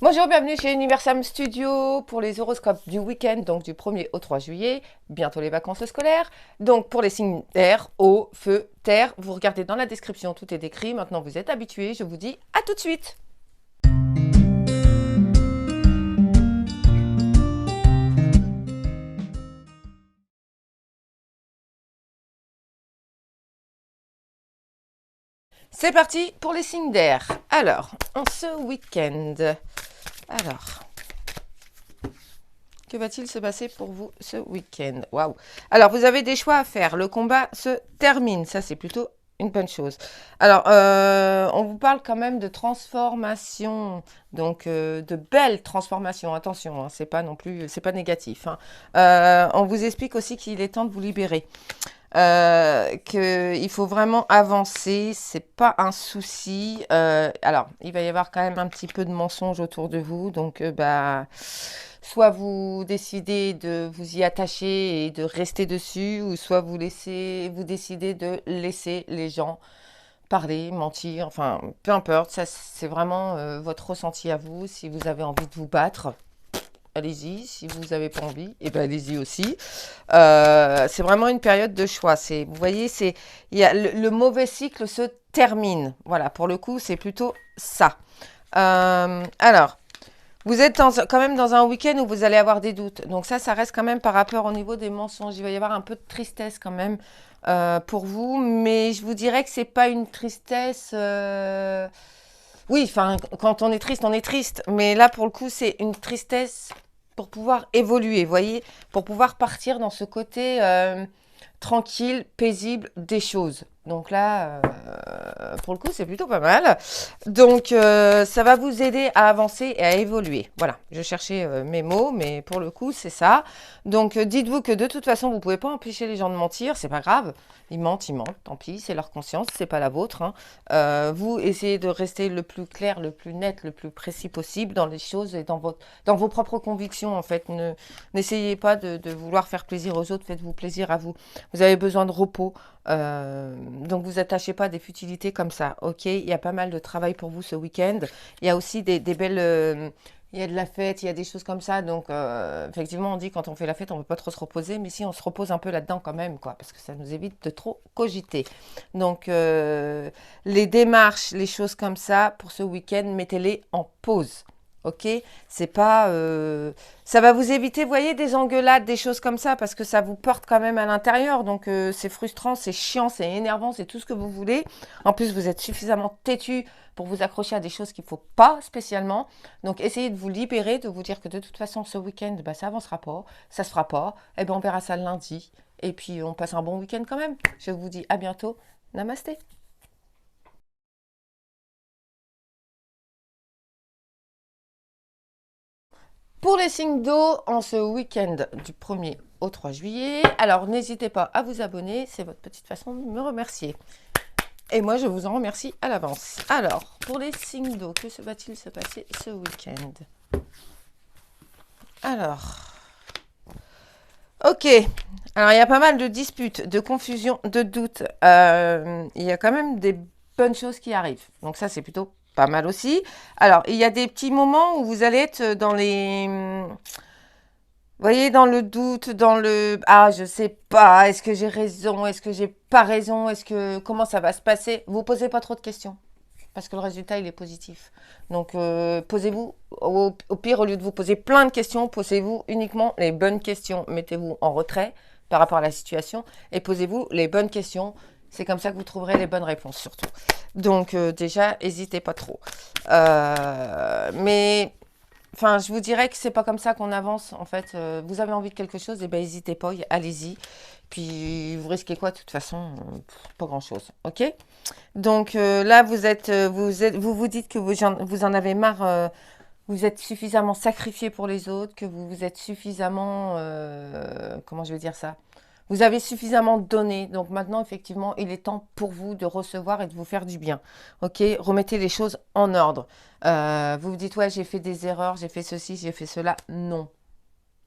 Bonjour, bienvenue chez Universam Studio pour les horoscopes du week-end, donc du 1er au 3 juillet, bientôt les vacances scolaires. Donc pour les signes d'air, eau, feu, terre, vous regardez dans la description, tout est décrit. Maintenant vous êtes habitués, je vous dis à tout de suite. C'est parti pour les signes d'air. Alors, en ce week-end, alors, que va-t-il se passer pour vous ce week-end? Waouh! Alors, vous avez des choix à faire. Le combat se termine. Ça, c'est plutôt une bonne chose. Alors, on vous parle quand même de transformation, donc de belles transformations. Attention, hein, c'est pas non plus, c'est pas négatif, hein. On vous explique aussi qu'il est temps de vous libérer. Qu'il faut vraiment avancer, c'est pas un souci. Alors, il va y avoir quand même un petit peu de mensonges autour de vous, donc soit vous décidez de vous y attacher et de rester dessus, ou soit vous décidez de laisser les gens parler, mentir, enfin, peu importe, ça c'est vraiment votre ressenti à vous. Si vous avez envie de vous battre, allez-y. Si vous n'avez pas envie, eh ben allez-y aussi. C'est vraiment une période de choix. Vous voyez, le mauvais cycle se termine. Voilà, pour le coup, c'est plutôt ça. Alors, vous êtes quand même dans un week-end où vous allez avoir des doutes. Donc ça reste quand même par rapport au niveau des mensonges. Il va y avoir un peu de tristesse quand même pour vous. Mais je vous dirais que c'est pas une tristesse... Oui, enfin, quand on est triste, on est triste. Mais là, pour le coup, c'est une tristesse pour pouvoir évoluer, vous voyez, pour pouvoir partir dans ce côté tranquille, paisible des choses. Donc là, pour le coup, c'est plutôt pas mal. Donc, ça va vous aider à avancer et à évoluer. Voilà, je cherchais mes mots, mais pour le coup, c'est ça. Donc, dites-vous que de toute façon, vous ne pouvez pas empêcher les gens de mentir, c'est pas grave. Ils mentent, tant pis, c'est leur conscience, c'est pas la vôtre, hein. Vous, essayez de rester le plus clair, le plus net, le plus précis possible dans les choses et dans vos propres convictions, en fait. N'essayez pas de vouloir faire plaisir aux autres, faites-vous plaisir à vous. Vous avez besoin de repos, donc vous attachez pas à des futilités comme ça, ok? Il y a pas mal de travail pour vous ce week-end. Il y a aussi des belles... il y a de la fête, il y a des choses comme ça. Donc, effectivement, on dit quand on fait la fête, on ne peut pas trop se reposer. Mais si, on se repose un peu là-dedans quand même, quoi, parce que ça nous évite de trop cogiter. Donc, les démarches, les choses comme ça, pour ce week-end, mettez-les en pause. Ok, c'est pas, ça va vous éviter, vous voyez, des engueulades, des choses comme ça, parce que ça vous porte quand même à l'intérieur. Donc c'est frustrant, c'est chiant, c'est énervant, c'est tout ce que vous voulez. En plus, vous êtes suffisamment têtu pour vous accrocher à des choses qu'il ne faut pas spécialement. Donc essayez de vous libérer, de vous dire que de toute façon, ce week-end, bah, ça avancera pas, ça se fera pas. Et ben on verra ça lundi. Et puis on passe un bon week-end quand même. Je vous dis à bientôt. Namasté. Pour les signes d'eau, en ce week-end du 1er au 3 juillet, alors n'hésitez pas à vous abonner, c'est votre petite façon de me remercier. Et moi, je vous en remercie à l'avance. Alors, pour les signes d'eau, que se va-t-il se passer ce week-end? Alors, ok. Alors, il y a pas mal de disputes, de confusions, de doutes. Il y a quand même des bonnes choses qui arrivent. Donc ça, c'est plutôt pas mal aussi. Alors, il y a des petits moments où vous allez être dans les... Vous voyez, dans le doute, dans le ah, je sais pas, est-ce que j'ai raison, est-ce que j'ai pas raison, comment ça va se passer? Vous posez pas trop de questions parce que le résultat il est positif. Donc posez-vous au pire, au lieu de vous poser plein de questions, posez-vous uniquement les bonnes questions. Mettez-vous en retrait par rapport à la situation et posez-vous les bonnes questions. C'est comme ça que vous trouverez les bonnes réponses surtout. Donc déjà, n'hésitez pas trop. Mais enfin, je vous dirais que c'est pas comme ça qu'on avance. En fait, vous avez envie de quelque chose, et ben n'hésitez pas, allez-y. Puis vous risquez quoi de toute façon? Pas grand-chose, ok? Donc là, vous vous dites que vous en avez marre. Vous êtes suffisamment sacrifié pour les autres, que vous êtes suffisamment, comment je vais dire ça? Vous avez suffisamment donné. Donc maintenant, effectivement, il est temps pour vous de recevoir et de vous faire du bien. Ok? Remettez les choses en ordre. Vous vous dites, ouais, j'ai fait des erreurs, j'ai fait ceci, j'ai fait cela. Non.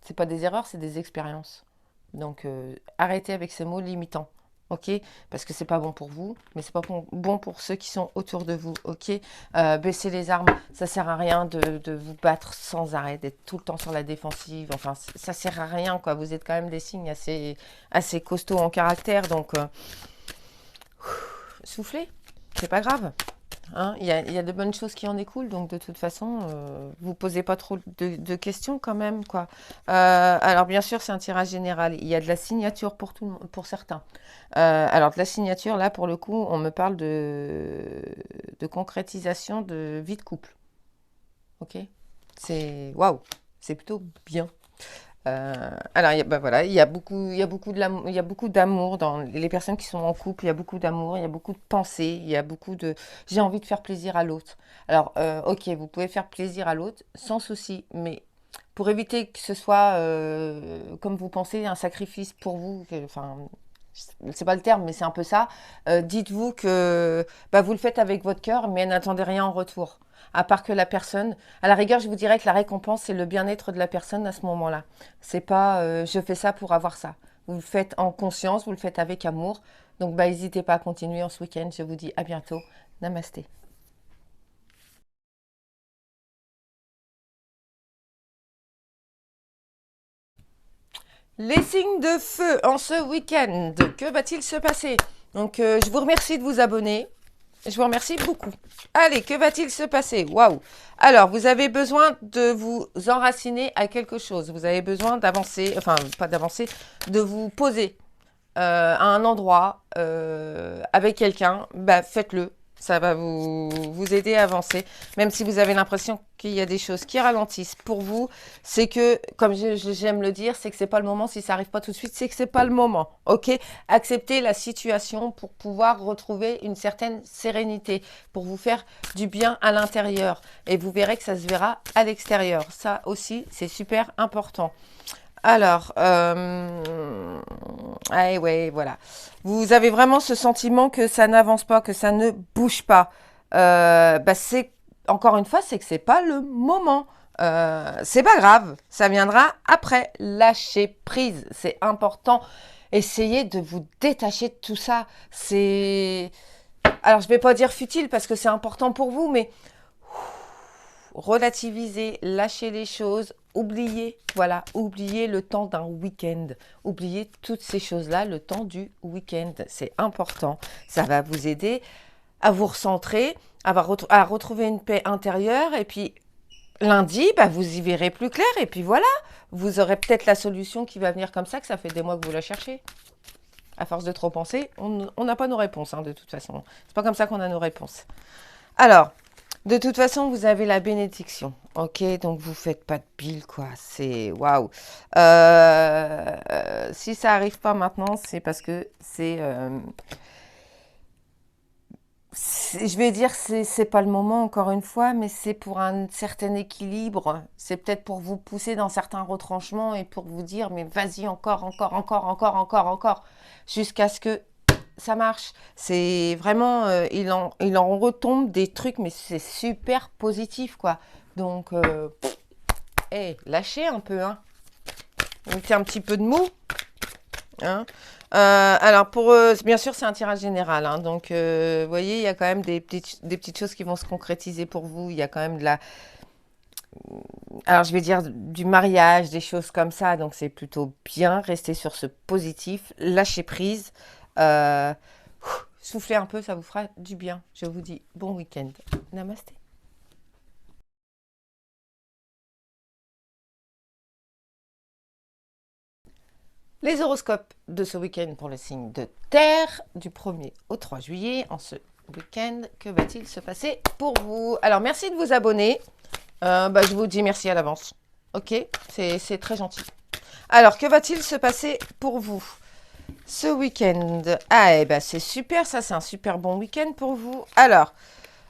C'est pas des erreurs, c'est des expériences. Donc arrêtez avec ces mots limitants. ok? Parce que c'est pas bon pour vous, mais c'est pas bon pour ceux qui sont autour de vous, ok? Baissez les armes, ça sert à rien de vous battre sans arrêt, d'être tout le temps sur la défensive, enfin, ça sert à rien, quoi. Vous êtes quand même des signes assez costauds en caractère, donc soufflez, c'est pas grave. Hein, il y a de bonnes choses qui en découlent, donc de toute façon, vous posez pas trop de questions quand même, quoi. Alors bien sûr, c'est un tirage général. Il y a de la signature pour tout, pour certains. Alors de la signature, là, pour le coup, on me parle de concrétisation de vie de couple. Ok? C'est waouh, c'est plutôt bien. Alors, bah voilà, il y a beaucoup d'amour dans les personnes qui sont en couple. Il y a beaucoup d'amour, il y a beaucoup de pensées, il y a beaucoup de. J'ai envie de faire plaisir à l'autre. Alors, ok, vous pouvez faire plaisir à l'autre sans souci, mais pour éviter que ce soit, comme vous pensez, un sacrifice pour vous. Enfin, c'est pas le terme, mais c'est un peu ça. Dites-vous que bah, vous le faites avec votre cœur, mais n'attendez rien en retour. À part que la personne, à la rigueur, je vous dirais que la récompense, c'est le bien-être de la personne à ce moment-là. C'est pas je fais ça pour avoir ça. Vous le faites en conscience, vous le faites avec amour. Donc, bah, n'hésitez pas à continuer en ce week-end. Je vous dis à bientôt. Namasté. Les signes de feu en ce week-end. Que va-t-il se passer? Donc, je vous remercie de vous abonner. Je vous remercie beaucoup. Allez, que va-t-il se passer? Waouh! Alors, vous avez besoin de vous enraciner à quelque chose. Vous avez besoin d'avancer, enfin, pas d'avancer, de vous poser à un endroit avec quelqu'un. Bah, faites-le. Ça va vous aider à avancer. Même si vous avez l'impression qu'il y a des choses qui ralentissent pour vous, c'est que, comme j'aime le dire, c'est que c'est pas le moment. Si ça arrive pas tout de suite, c'est que c'est pas le moment. Ok? Acceptez la situation pour pouvoir retrouver une certaine sérénité, pour vous faire du bien à l'intérieur. Et vous verrez que ça se verra à l'extérieur. Ça aussi, c'est super important. Alors, ah ouais, voilà. Vous avez vraiment ce sentiment que ça n'avance pas, que ça ne bouge pas. Bah c'est encore une fois, c'est que c'est pas le moment. C'est pas grave, ça viendra après. Lâcher prise, c'est important. Essayez de vous détacher de tout ça. C'est, alors je vais pas dire futile parce que c'est important pour vous, mais relativiser, lâcher les choses, oublier, voilà, oublier le temps d'un week-end, oublier toutes ces choses-là, le temps du week-end, c'est important. Ça va vous aider à vous recentrer, à retrouver une paix intérieure, et puis lundi, bah, vous y verrez plus clair, et puis voilà, vous aurez peut-être la solution qui va venir comme ça, que ça fait des mois que vous la cherchez. À force de trop penser, on n'a pas nos réponses, hein, de toute façon. C'est pas comme ça qu'on a nos réponses. Alors, de toute façon, vous avez la bénédiction. Ok, donc vous faites pas de pile, quoi. C'est waouh. Si ça arrive pas maintenant, c'est parce que je vais dire, c'est pas le moment, encore une fois, mais c'est pour un certain équilibre. C'est peut-être pour vous pousser dans certains retranchements et pour vous dire, mais vas-y, encore, encore, encore, encore, encore, encore, jusqu'à ce que ça marche. C'est vraiment, il en retombe des trucs, mais c'est super positif, quoi. Donc, hey, lâchez un peu, hein. Mettez un petit peu de mou, hein. Alors, bien sûr, c'est un tirage général, hein, donc, vous voyez, il y a quand même des petites choses qui vont se concrétiser pour vous. Il y a quand même de la, alors je vais dire du mariage, des choses comme ça, donc c'est plutôt bien. Restez sur ce positif, lâchez prise. Euh, Soufflez un peu, ça vous fera du bien. Je vous dis bon week-end. Namasté. Les horoscopes de ce week-end pour le signe de Terre, du 1er au 3 juillet. En ce week-end, que va-t-il se passer pour vous? Alors, merci de vous abonner. Bah, je vous dis merci à l'avance. Ok, c'est très gentil. Alors, que va-t-il se passer pour vous ce week-end? Ah, eh ben, c'est super, ça, c'est un super bon week-end pour vous. Alors,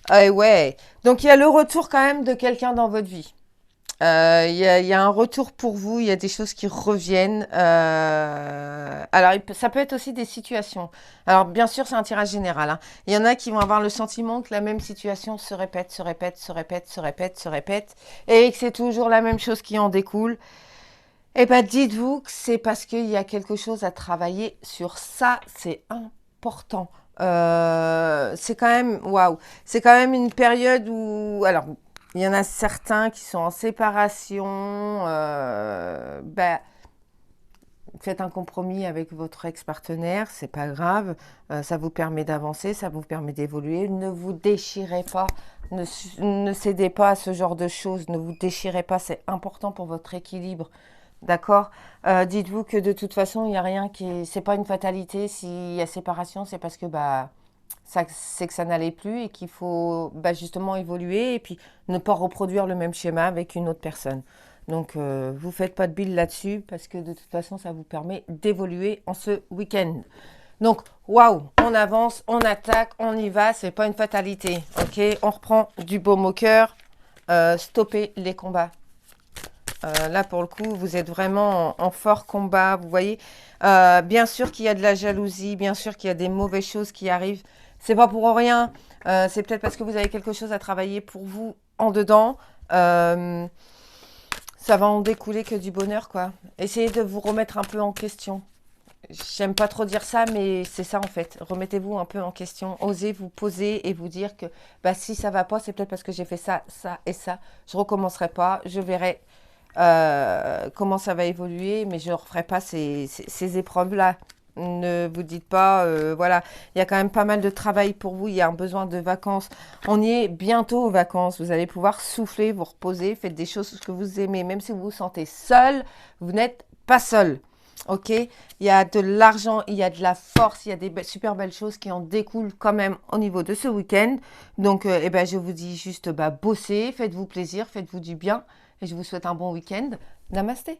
ah ouais, donc il y a le retour quand même de quelqu'un dans votre vie. Il y a un retour pour vous, il y a des choses qui reviennent. Alors, ça peut être aussi des situations. Alors, bien sûr, c'est un tirage général, hein. Il y en a qui vont avoir le sentiment que la même situation se répète, se répète, se répète, se répète, se répète, et que c'est toujours la même chose qui en découle. Eh ben, dites-vous que c'est parce qu'il y a quelque chose à travailler sur ça, c'est important. C'est quand même, waouh, c'est quand même une période où, alors, il y en a certains qui sont en séparation. Ben, faites un compromis avec votre ex-partenaire, c'est pas grave. Ça vous permet d'avancer, ça vous permet d'évoluer. Ne vous déchirez pas, ne cédez pas à ce genre de choses. Ne vous déchirez pas, c'est important pour votre équilibre. D'accord. Dites-vous que de toute façon, il n'y a rien qui. C'est pas une fatalité. S'il y a séparation, c'est parce que bah, ça, c'est que ça n'allait plus et qu'il faut bah, justement évoluer et puis ne pas reproduire le même schéma avec une autre personne. Donc, vous faites pas de bile là-dessus parce que de toute façon, ça vous permet d'évoluer en ce week-end. Donc, waouh, on avance, on attaque, on y va. C'est pas une fatalité. Ok, on reprend du baume au cœur. Stopper les combats. Là, pour le coup, vous êtes vraiment en fort combat, vous voyez. Bien sûr qu'il y a de la jalousie, bien sûr qu'il y a des mauvaises choses qui arrivent. C'est pas pour rien. C'est peut-être parce que vous avez quelque chose à travailler pour vous en dedans. Euh, Ça va en découler que du bonheur, quoi. Essayez de vous remettre un peu en question. J'aime pas trop dire ça, mais c'est ça en fait. Remettez-vous un peu en question. Osez vous poser et vous dire que bah, si ça va pas, c'est peut-être parce que j'ai fait ça, ça et ça. Je recommencerai pas. Je verrai comment ça va évoluer, mais je ne referai pas ces épreuves-là. Ne vous dites pas, voilà, il y a quand même pas mal de travail pour vous, il y a un besoin de vacances. On y est bientôt aux vacances, vous allez pouvoir souffler, vous reposer, faites des choses que vous aimez, même si vous vous sentez seul, vous n'êtes pas seul. Ok, il y a de l'argent, il y a de la force, il y a des super belles choses qui en découlent quand même au niveau de ce week-end. Donc, eh ben, je vous dis juste, bah, bossez, faites-vous plaisir, faites-vous du bien et je vous souhaite un bon week-end. Namasté.